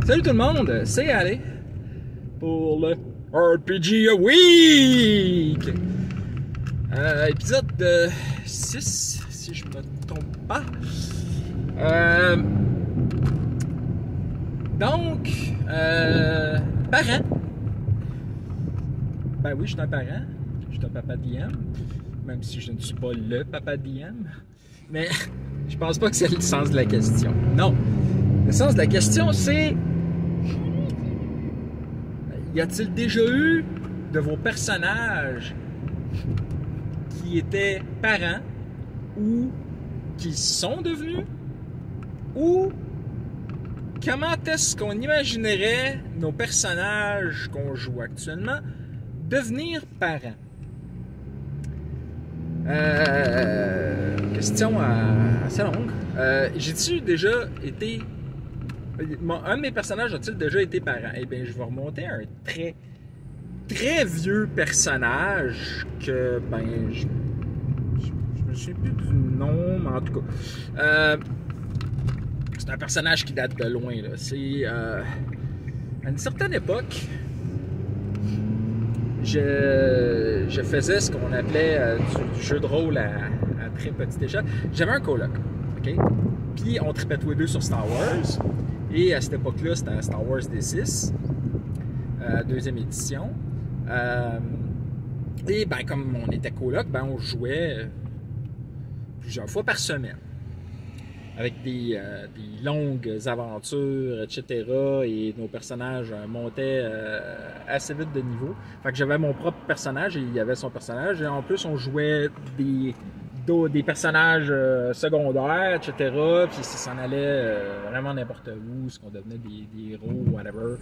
Salut tout le monde, c'est Ali pour le RPG Week! Épisode 6, si je me trompe pas. Parent. Ben oui, je suis un parent. Je suis un papa DM. Même si je ne suis pas le papa DM. Mais je pense pas que c'est le sens de la question. Non. Le sens de la question, c'est... Y a-t-il déjà eu de vos personnages qui étaient parents ou qui sont devenus? Ou comment est-ce qu'on imaginerait nos personnages qu'on joue actuellement devenir parents? Question assez longue. J'ai-tu déjà été... Un de mes personnages a-t-il déjà été parent? Eh bien, je vais remonter à un très, très vieux personnage que, je me souviens plus du nom, mais en tout cas, c'est un personnage qui date de loin, là. C'est, à une certaine époque, je faisais ce qu'on appelait du jeu de rôle à très petite échelle. J'avais un coloc, OK? Puis on tripait tous les deux sur Star Wars. Et à cette époque-là, c'était Star Wars D6, deuxième édition. Et comme on était coloc, on jouait plusieurs fois par semaine. Avec des longues aventures, etc. Et nos personnages montaient assez vite de niveau. Fait que j'avais mon propre personnage et il y avait son personnage. Et en plus, on jouait des personnages secondaires, etc. Puis ça s'en allait vraiment n'importe où, ce qu'on devenait des héros, whatever.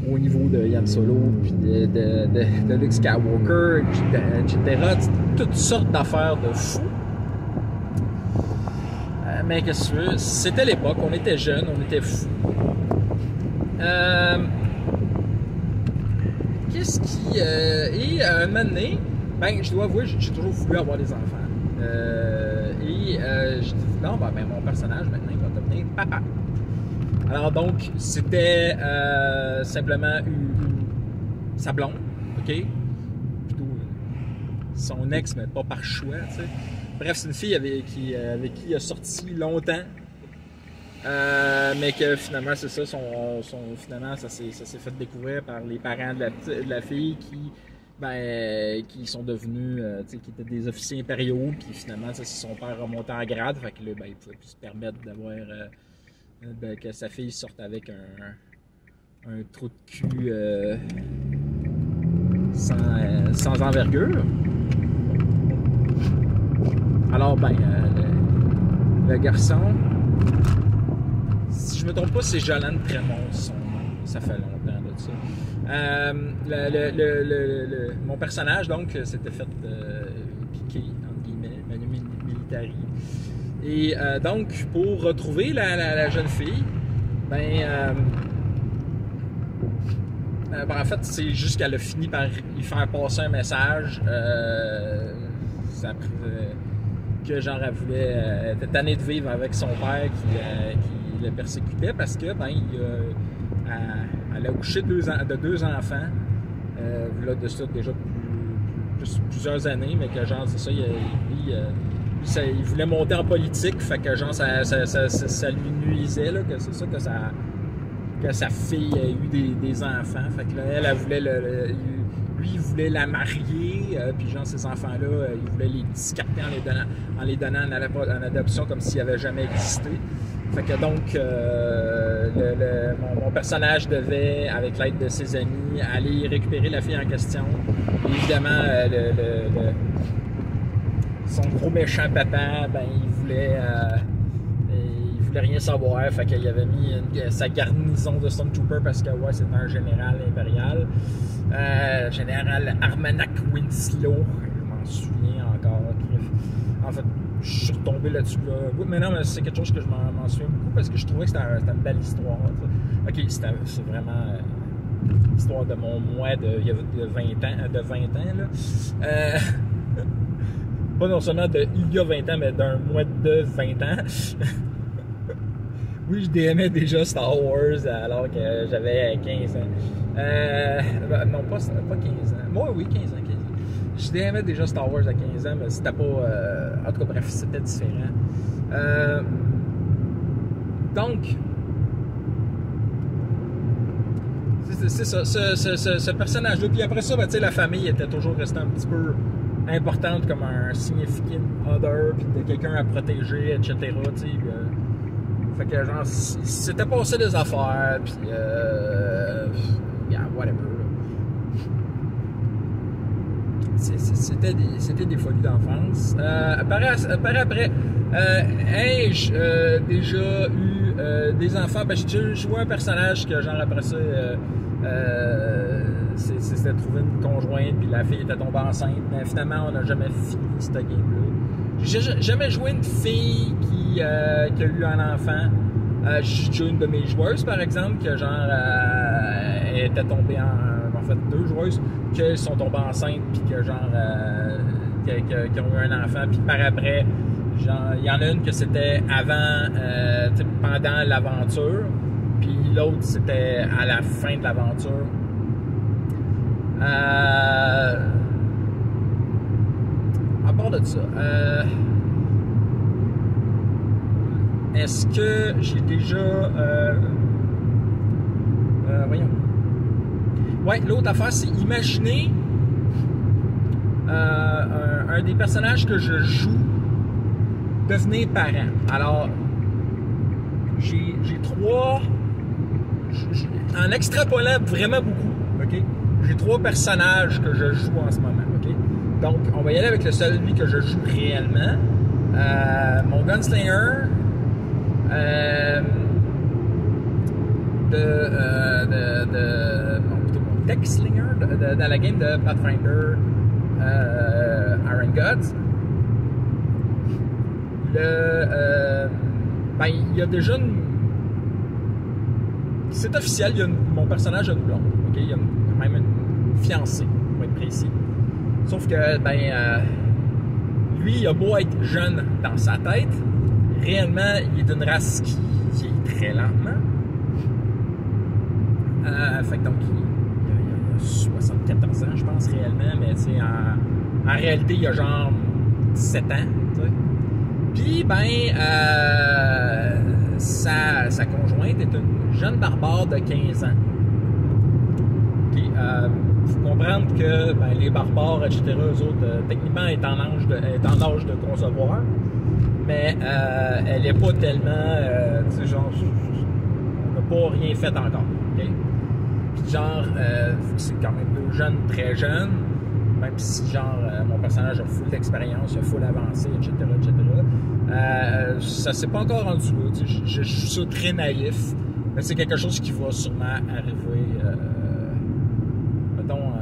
Au niveau de Han Solo, puis de Luke Skywalker, etc. Toutes sortes d'affaires de fous. Mais qu'est-ce que tu veux? C'était l'époque, on était jeunes, on était fous. Qu'est-ce qui... et à un moment donné, je dois avouer, j'ai toujours voulu avoir des enfants. J'ai dit, non, mon personnage, maintenant, il va devenir papa. Alors donc, c'était simplement sa blonde, OK? Plutôt son ex, mais pas par choix, tu sais. Bref, c'est une fille avec qui il a sorti longtemps. Mais que finalement, c'est ça, finalement, ça s'est fait découvrir par les parents de la fille qui sont devenus, qui étaient des officiers impériaux, puis finalement, c'est son père remonté en grade, fait que là, il pouvait plus se permettre d'avoir, que sa fille sorte avec un trou de cul sans envergure. Alors, le garçon, si je me trompe pas, c'est Jolan Trémont, son nom. Ça fait longtemps de ça. Mon personnage, donc, s'était fait piquer, entre guillemets, manu militari. Et donc, pour retrouver la jeune fille, en fait, c'est juste qu'elle a fini par lui faire passer un message. Que genre, elle était tannée de vivre avec son père qui le persécutait parce que, elle a couché de deux enfants, là, de ça déjà plusieurs années, mais que genre, c'est ça, il voulait monter en politique, fait que genre, ça lui nuisait, là, que c'est ça que sa fille a eu des enfants, fait que là, elle voulait lui, il voulait la marier, puis genre, ces enfants-là, il voulait les discarter en les donnant en adoption comme s'ils n'avaient jamais existé. Fait que donc, mon personnage devait, avec l'aide de ses amis, aller récupérer la fille en question. Et évidemment, son gros méchant papa, il voulait rien savoir. Fait qu'il avait mis sa garnison de Stormtrooper parce que, ouais, c'était un général impérial. Général Armanac Winslow. Je m'en souviens encore. En fait, je suis retombé là-dessus. Mais non, mais c'est quelque chose que je m'en souviens beaucoup parce que je trouvais que c'était une belle histoire. OK, c'est vraiment l'histoire de mon moi de 20 ans. Là. Pas non seulement il y a 20 ans, mais d'un mois de 20 ans. Oui, je DMais déjà Star Wars alors que j'avais 15 ans. Non, pas 15 ans. Moi, oui, 15 ans. Je DMais déjà Star Wars à 15 ans, mais c'était pas... en tout cas, bref, c'était différent. Donc... C'est ça, ce personnage-là. Puis après ça, ben, la famille était toujours restée un petit peu importante comme un significant other, puis de quelqu'un à protéger, etc. Fait que genre, c'était passé des affaires, puis yeah, whatever. C'était des folies d'enfance. Après, ai-je déjà eu des enfants? Ben, j'ai déjà joué un personnage que genre après ça, c'était trouvé une conjointe, puis la fille était tombée enceinte, mais finalement on n'a jamais fini cette game-là. J'ai jamais joué une fille qui a eu un enfant. J'ai déjà une de mes joueuses, par exemple, que genre elle était tombée en fait 2 joueuses qui sont tombées enceintes, puis que genre qui ont eu un enfant, puis par après, genre il y en a une que c'était avant, pendant l'aventure, puis l'autre c'était à la fin de l'aventure. À part de ça, est-ce que j'ai déjà... voyons. Ouais, l'autre affaire, c'est imaginer un des personnages que je joue devenir parent. Alors, j'ai 3... En extrapolant vraiment beaucoup, OK? J'ai 3 personnages que je joue en ce moment, OK? Donc, on va y aller avec le seul lui que je joue réellement. Mon Gunslinger... mon Tech Slinger dans la game de Pathfinder Iron Gods. Ben, il y a déjà une... C'est officiel, mon personnage a une blonde. Okay? Il y a même une fiancée, pour être précis. Sauf que, ben, lui, il a beau être jeune dans sa tête, réellement, il est d'une race qui est très lentement. Fait que donc, il a 74 ans, je pense, réellement, mais tu sais, en réalité, il a genre 17 ans, tu sais. Puis, ben, sa conjointe est une jeune barbare de 15 ans. Il faut comprendre que ben, les barbares, etc., eux autres, techniquement, est en âge de concevoir, mais elle n'est pas tellement, tu sais, genre, on n'a pas rien fait encore, ok? Puis genre, c'est quand même 2 jeunes, très jeunes, même si genre, mon personnage a full d'expérience, a full avancé, etc., ça s'est pas encore rendu là, tu sais, je suis ça très naïf, mais c'est quelque chose qui va sûrement arriver, mettons,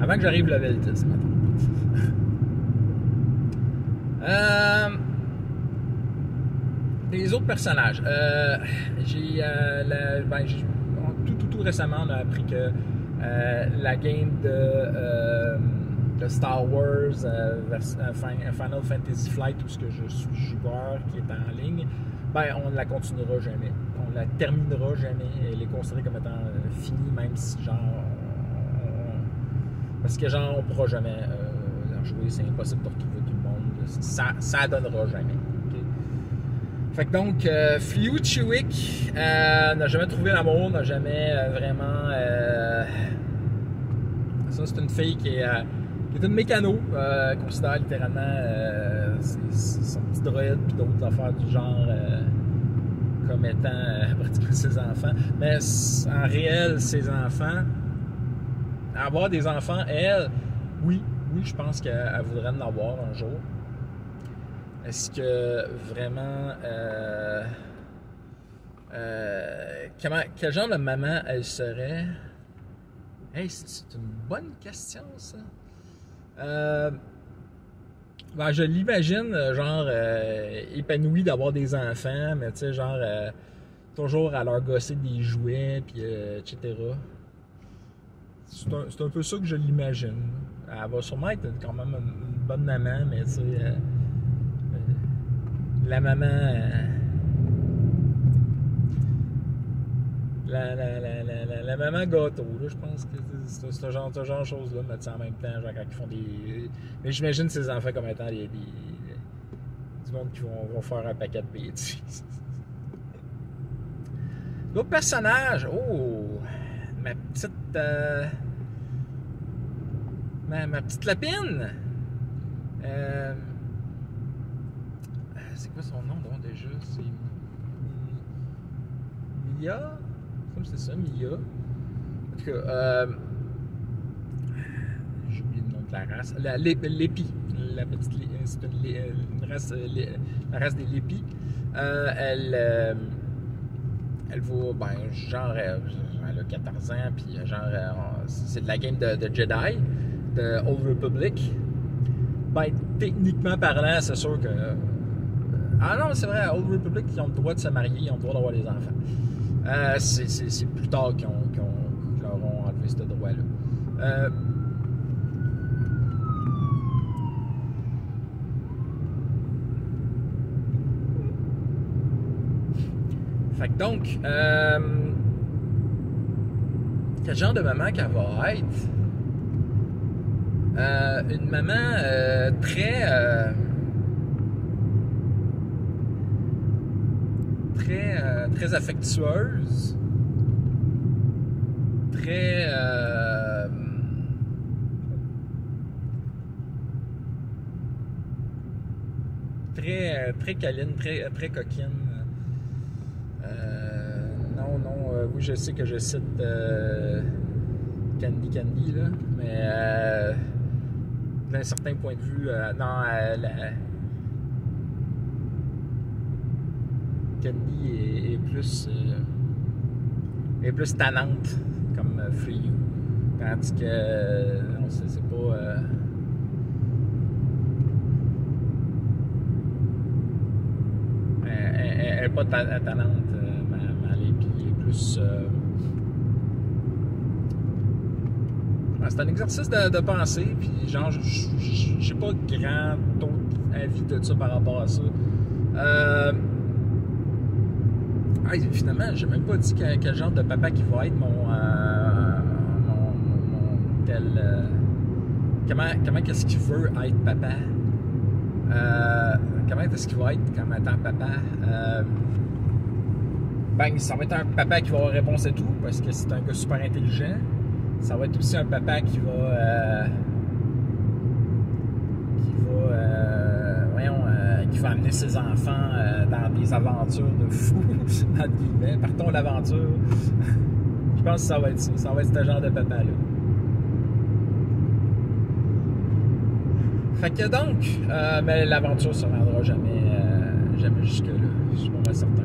avant que j'arrive level 10, mettons. Les autres personnages. J'ai tout récemment, on a appris que la game de Star Wars Final Fantasy Flight, où ce que je suis joueur qui est en ligne, ben on ne la continuera jamais. On la terminera jamais. Elle est considérée comme étant finie, même si genre parce que genre on pourra jamais la jouer, c'est impossible de retrouver tout le monde. Ça donnera jamais. Okay? Fait que donc Flew Chewick n'a jamais trouvé l'amour, n'a jamais vraiment ça c'est une fille qui est une mécano, considère littéralement son petit droïde puis d'autres affaires du genre comme étant pratiquement ses enfants. Mais en réel, ses enfants, avoir des enfants, elle, oui, je pense qu'elle voudrait en avoir un jour. Est-ce que vraiment quel genre de maman elle serait? Hey, c'est une bonne question, ça. Ben, je l'imagine, genre, épanouie d'avoir des enfants, mais tu sais, genre, toujours à leur gosser des jouets, puis etc. C'est un peu ça que je l'imagine. Elle va sûrement être quand même une bonne maman, mais tu sais, la maman la maman gâteau, là, je pense que c'est ce genre de choses-là, mettre ça en même temps, genre quand ils font des... Mais j'imagine ces enfants comme étant du monde qui vont faire un paquet de bêtises. L'autre personnage, oh, ma petite... ma petite lapine. C'est quoi son nom, donc, déjà? C'est... Mia? C'est ça, Mia. En tout cas, j'ai oublié le nom de la race. L'épi. La petite. C'est une race. La race des lépis. Elle vaut, ben, genre. Elle a 14 ans, puis genre. C'est de la game de Jedi, de Old Republic. Ben, techniquement parlant, c'est sûr que. Ah non, c'est vrai, Old Republic, ils ont le droit de se marier, ils ont le droit d'avoir des enfants. C'est plus tard qu'ils leur ont enlevé ce droit-là. Fait que donc, quel genre de maman qu'elle va être? Une maman très affectueuse, très câline, très coquine. Oui, je sais que je cite Candy là, mais d'un certain point de vue, Candy est plus tannante comme Free You, tandis que c'est pas elle est pas tannante, ma Lépi est plus c'est un exercice de pensée, puis genre j'ai pas grand autre avis de ça par rapport à ça. Finalement, j'ai même pas dit quel genre de papa qui va être mon tel. Comment qu'est-ce qu'il veut être papa? Comment est-ce qu'il va être comme étant papa? Ça va être un papa qui va avoir réponse à tout parce que c'est un gars super intelligent. Ça va être aussi un papa qui va amener ses enfants dans des aventures de fou, entre guillemets. Partons l'aventure. Je pense que ça va être ça. Ça va être ce genre de papa-là. Fait que donc, mais l'aventure se rendra jamais jusque-là. Je suis pas certain.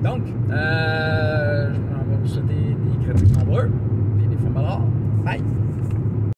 Donc, je m'en vais vous souhaiter des crédits nombreux et des fois malades. Bye!